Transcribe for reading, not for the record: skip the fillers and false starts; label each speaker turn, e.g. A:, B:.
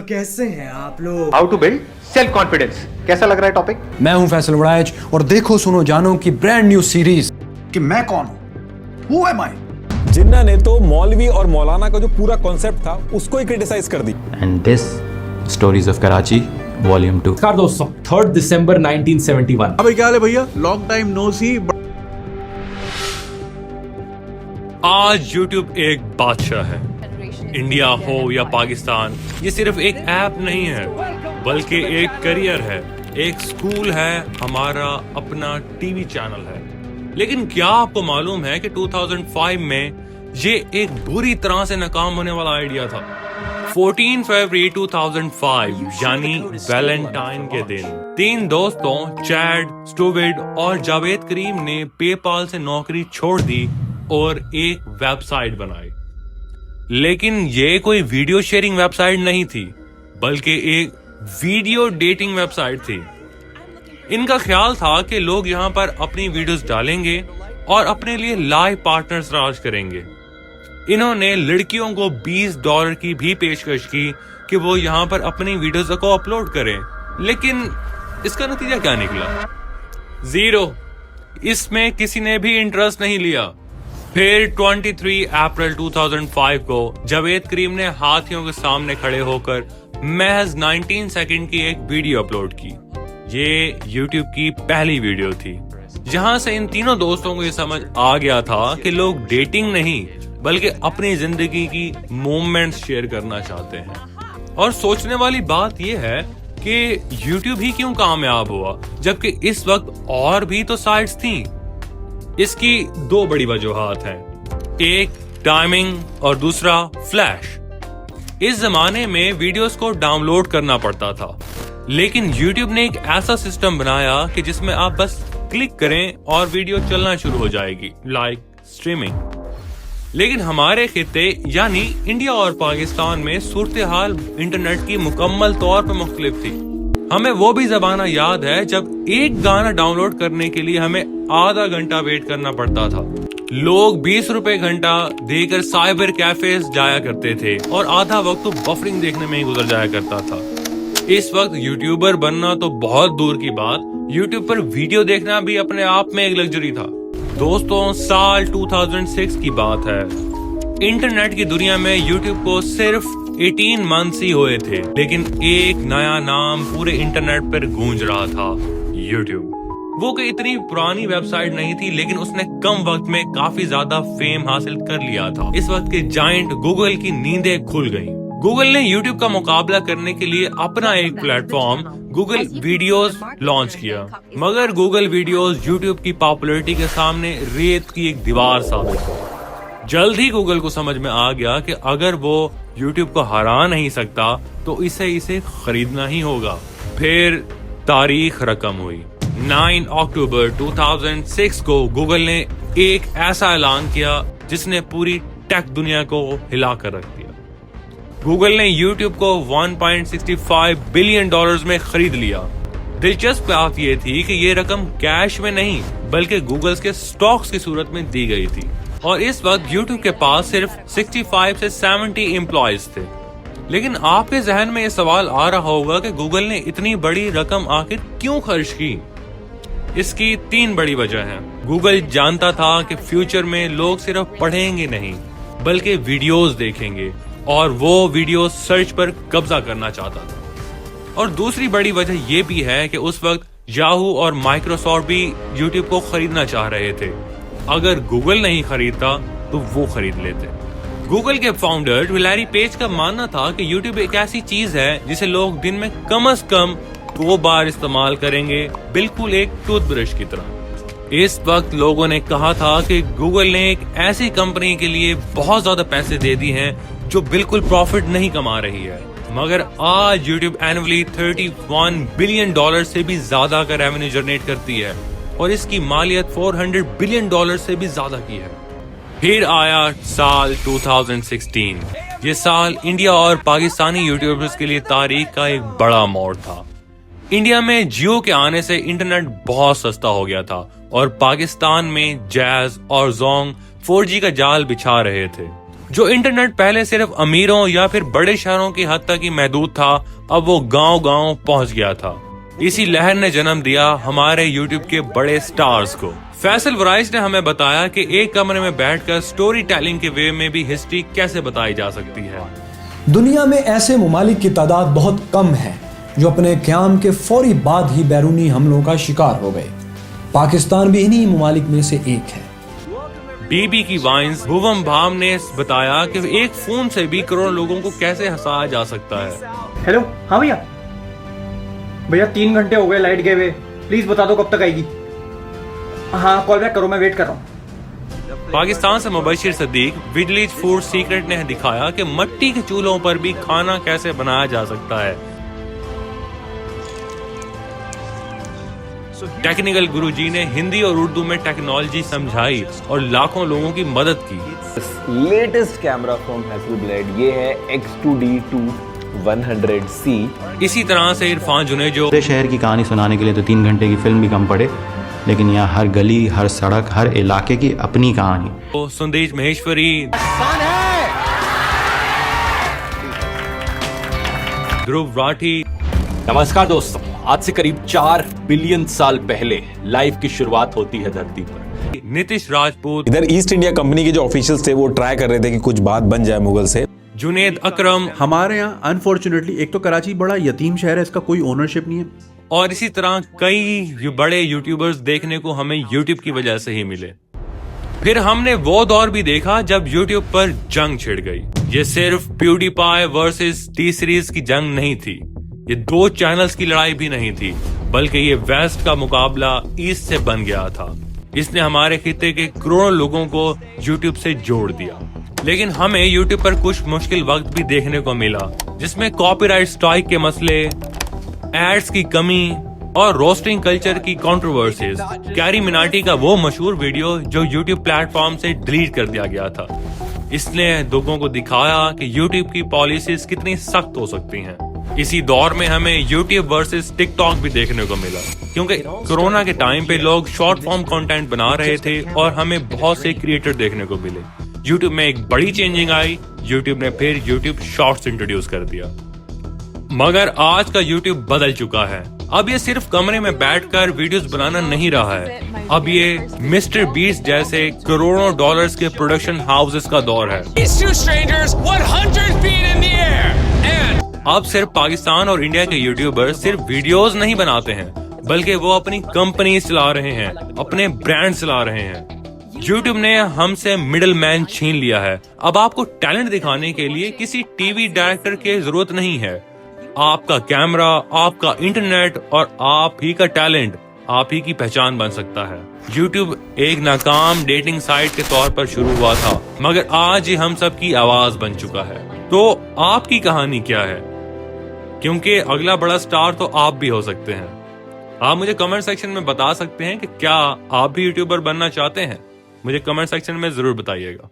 A: कैसे हैं आप लोग?
B: How to build self confidence. कैसा लग रहा है टॉपिक?
C: मैं हूं फैसल वड़ाइच और देखो सुनो जानो की ब्रांड न्यू सीरीज
A: कि मैं कौन हूं? Who am I?
D: जिन्ना ने तो मौलवी और मौलाना का जो पूरा कॉन्सेप्ट था उसको ही क्रिटिसाइज कर दी।
E: And this Stories of Karachi Volume 2।
F: नमस्कार दोस्तों, 3 दिसंबर 1971।
G: अबे क्या हाल है भैया? लॉन्ग टाइम नो सी।
H: आज YouTube एक बादशाह है। इंडिया हो या पाकिस्तान, ये सिर्फ एक ऐप नहीं है बल्कि एक करियर है, एक स्कूल है, हमारा अपना टीवी चैनल है। लेकिन क्या आपको मालूम है कि 2005 में ये एक बुरी तरह से नाकाम होने वाला आइडिया था। 14 फरवरी 2005 यानी वैलेंटाइन के दिन 3 दोस्तों चैड, स्टूविड और जावेद करीम ने पेपाल से नौकरी छोड़ दी और एक वेबसाइट बनाई। लेकिन ये कोई वीडियो शेयरिंग वेबसाइट नहीं थी बल्कि एक वीडियो डेटिंग वेबसाइट थी। इनका ख्याल था कि लोग यहाँ पर अपनी वीडियोस डालेंगे और अपने लिए लाइव पार्टनर्स तलाश करेंगे। इन्होंने लड़कियों को $20 की भी पेशकश की कि वो यहाँ पर अपनी वीडियोस को अपलोड करें, लेकिन इसका नतीजा क्या निकला? 0। इसमें किसी ने भी इंटरेस्ट नहीं लिया। फिर 23 अप्रैल 2005 को जावेद करीम ने हाथियों के सामने खड़े होकर महज 19 सेकंड की एक वीडियो अपलोड की। ये YouTube की पहली वीडियो थी जहां से इन तीनों दोस्तों को ये समझ आ गया था कि लोग डेटिंग नहीं बल्कि अपनी जिंदगी की मोमेंट्स शेयर करना चाहते हैं। और सोचने वाली बात यह है कि YouTube ही क्यों कामयाब हुआ जबकि इस वक्त और भी तो साइट्स थी। इसकी 2 बड़ी वजूहात हैं, एक टाइमिंग और दूसरा फ्लैश। इस जमाने में वीडियोस को डाउनलोड करना पड़ता था, लेकिन YouTube ने एक ऐसा सिस्टम बनाया कि जिसमें आप बस क्लिक करें और वीडियो चलना शुरू हो जाएगी, लाइक स्ट्रीमिंग। लेकिन हमारे खित्ते यानी इंडिया और पाकिस्तान में सूरत हाल इंटरनेट की मुकम्मल तौर पर मुख्तलिफ थी। हमें वो भी जमाना याद है जब एक गाना डाउनलोड करने के लिए हमें आधा घंटा वेट करना पड़ता था। लोग 20 रुपए घंटा देकर साइबर कैफेज जाया करते थे और आधा वक्त तो बफरिंग देखने में ही गुजर जाया करता था। इस वक्त यूट्यूबर बनना तो बहुत दूर की बात, यूट्यूब पर वीडियो देखना भी अपने आप में एक लग्जरी था। दोस्तों, साल 2006 की बात है। इंटरनेट की दुनिया में यूट्यूब को सिर्फ 18 मंथ्स ही हुए थे, लेकिन एक नया नाम पूरे इंटरनेट पर गूंज रहा था, यूट्यूब। वो कोई इतनी पुरानी वेबसाइट नहीं थी, लेकिन उसने कम वक्त में काफी ज्यादा फेम हासिल कर लिया था। इस वक्त के जायंट गूगल की नींदें खुल गईं। गूगल ने यूट्यूब का मुकाबला करने के लिए अपना एक प्लेटफॉर्म गूगल वीडियोस लॉन्च किया, मगर गूगल वीडियोस यूट्यूब की पॉपुलैरिटी के सामने रेत की एक दीवार साबित हुई। जल्द ही गूगल को समझ में आ गया कि अगर वो YouTube को हरा नहीं सकता तो इसे खरीदना ही होगा। फिर तारीख रकम हुई। 9 अक्टूबर 2006 को गूगल ने एक ऐसा ऐलान किया जिसने पूरी टेक दुनिया को हिला कर रख दिया। गूगल ने YouTube को $1.65 बिलियन में खरीद लिया। दिलचस्प बात यह थी कि ये रकम कैश में नहीं बल्कि गूगल के स्टॉक्स की सूरत में दी गई थी। और इस वक्त YouTube के पास सिर्फ 65 से 70 एम्प्लॉयज थे। लेकिन आपके जहन में ये सवाल आ रहा होगा कि गूगल ने इतनी बड़ी रकम आखिर क्यों खर्च की? इसकी 3 बड़ी वजह हैं। गूगल जानता था कि फ्यूचर में लोग सिर्फ पढ़ेंगे नहीं बल्कि वीडियोस देखेंगे और वो वीडियोस सर्च पर कब्जा करना चाहता था। और दूसरी बड़ी वजह यह भी है कि उस वक्त याहू और माइक्रोसॉफ्ट भी YouTube को खरीदना चाह रहे थे। अगर गूगल नहीं खरीदता तो वो खरीद लेते। गूगल के फाउंडर लैरी पेज का मानना था कि YouTube एक ऐसी चीज है जिसे लोग दिन में कम से कम 2 बार इस्तेमाल करेंगे, बिल्कुल एक टूथब्रश की तरह। इस वक्त लोगों ने कहा था कि गूगल ने एक ऐसी कंपनी के लिए बहुत ज्यादा पैसे दे दिए हैं जो बिल्कुल प्रॉफिट नहीं कमा रही है। मगर आज YouTube एनुअली $31 बिलियन से भी ज्यादा का रेवेन्यू जनरेट करती है और इसकी मालियत $400 बिलियन से भी ज्यादा की है। फिर आया साल 2016। ये साल इंडिया और पाकिस्तानी यूट्यूबर्स के लिए तारीख का एक बड़ा मोड़ था। इंडिया में जियो के आने से इंटरनेट बहुत सस्ता हो गया था और पाकिस्तान में जैज और जोंग 4G का जाल बिछा रहे थे। जो इंटरनेट पहले सिर्फ अमीरों या फिर बड़े शहरों की हद तक ही महदूद था, अब वो गांव-गांव पहुंच गया था। इसी लहर ने जन्म दिया हमारे यूट्यूब के बड़े स्टार्स को। फैसल वराइस ने हमें बताया कि एक कमरे में बैठकर स्टोरी टेलिंग के वे में भी हिस्ट्री कैसे बताई जा सकती है।
C: दुनिया में ऐसे ममालिक की तादाद बहुत कम है जो अपने क़याम के फौरी बाद ही बैरूनी हमलों का शिकार हो गए। पाकिस्तान भी इन्हीं ममालिक में से एक है।
H: बीबी की वाइन्स भुवम भाम ने बताया कि एक फोन से भी करोड़ों लोगों को कैसे हंसाया जा सकता है।
A: हेलो, हाँ भैया। भैया 3 घंटे हो गए लाइट गए हुए, प्लीज बता दो कब तक आएगी। हाँ कॉल बैक करो, मैं वेट कर रहा हूँ।
H: पाकिस्तान से Mubashir Sadiq village food secret ने दिखाया कि मट्टी के चूल्हों पर भी खाना कैसे बनाया जा सकता है। टेक्निकल गुरुजी ने हिंदी और उर्दू में टेक्नोलॉजी समझाई और लाखों लोगों की मदद की।
I: लेटेस्ट कैमरा फ्रॉम हैसलब्लेड ये है X2D2 100C।
H: इसी तरह से इरफान जुनेजो
E: पूरे शहर की कहानी सुनाने के लिए तो 3 घंटे की फिल्म भी कम पड़े, लेकिन यहाँ हर गली, हर सड़क, हर इलाके की अपनी कहानी।
H: संदेश महेश्वरी, ध्रुव राठी।
F: नमस्कार दोस्तों, आज से करीब 4 बिलियन साल पहले लाइफ की शुरुआत होती है धरती पर।
H: नीतीश राजपूत,
D: इधर ईस्ट इंडिया कंपनी के जो ऑफिशियल्स थे वो ट्राई कर रहे थे कि कुछ बात बन जाए मुगल से।
H: जुनेद अकरम।
G: हमारे यहाँ अनफॉर्चुनेटली एक तो कराची बड़ा यतीम शहर है, इसका कोई ओनरशिप नहीं है।
H: और इसी तरह कई बड़े यूट्यूबर्स देखने को हमें यूट्यूब की वजह से ही मिले। फिर हमने वो दौर भी देखा जब यूट्यूब पर जंग छिड़ गई। ये सिर्फ प्यूडीपाई वर्सेस टी सीरीज की जंग नहीं थी, ये 2 चैनल्स की लड़ाई भी नहीं थी, बल्कि ये वेस्ट का मुकाबला ईस्ट से बन गया था। इसने हमारे खिते के करोड़ों लोगों को यूट्यूब से जोड़ दिया। लेकिन हमें यूट्यूब पर कुछ मुश्किल वक्त भी देखने को मिला, जिसमें कॉपीराइट स्ट्राइक के मसले, एड्स की कमी और रोस्टिंग कल्चर की कंट्रोवर्सीज। कैरी मिनाटी का वो मशहूर वीडियो जो यूट्यूब प्लेटफॉर्म से डिलीट कर दिया गया था, इसने लोगों को दिखाया कि यूट्यूब की पॉलिसीज कितनी सख्त हो सकती हैं। इसी दौर में हमें यूट्यूब वर्सेस टिकटॉक भी देखने को मिला, क्योंकि कोरोना के टाइम पे लोग शॉर्ट फॉर्म कंटेंट बना रहे थे और हमें बहुत से क्रिएटर देखने को मिले। यूट्यूब में एक बड़ी चेंजिंग आई, यूट्यूब ने फिर यूट्यूब शॉर्ट्स इंट्रोड्यूस कर दिया। मगर आज का यूट्यूब बदल चुका है। अब ये सिर्फ कमरे में बैठकर वीडियोस बनाना नहीं रहा है, अब ये मिस्टर बीस्ट जैसे करोड़ों डॉलर्स के प्रोडक्शन हाउसेस का दौर है। अब सिर्फ पाकिस्तान और इंडिया के यूट्यूबर सिर्फ वीडियोस नहीं बनाते हैं, बल्कि वो अपनी कंपनी चला रहे हैं, अपने ब्रांड चला रहे हैं। यूट्यूब ने हमसे मिडिल मैन छीन लिया है। अब आपको टैलेंट दिखाने के लिए किसी टीवी डायरेक्टर की जरूरत नहीं है। आपका कैमरा, आपका इंटरनेट और आप ही का टैलेंट आप ही की पहचान बन सकता है। यूट्यूब एक नाकाम डेटिंग साइट के तौर पर शुरू हुआ था, मगर आज ये हम सब की आवाज बन चुका है। तो आपकी कहानी क्या है? क्योंकि अगला बड़ा स्टार तो आप भी हो सकते हैं। आप मुझे कमेंट सेक्शन में बता सकते हैं कि क्या आप भी यूट्यूबर बनना चाहते हैं। मुझे कमेंट सेक्शन में जरूर बताइएगा।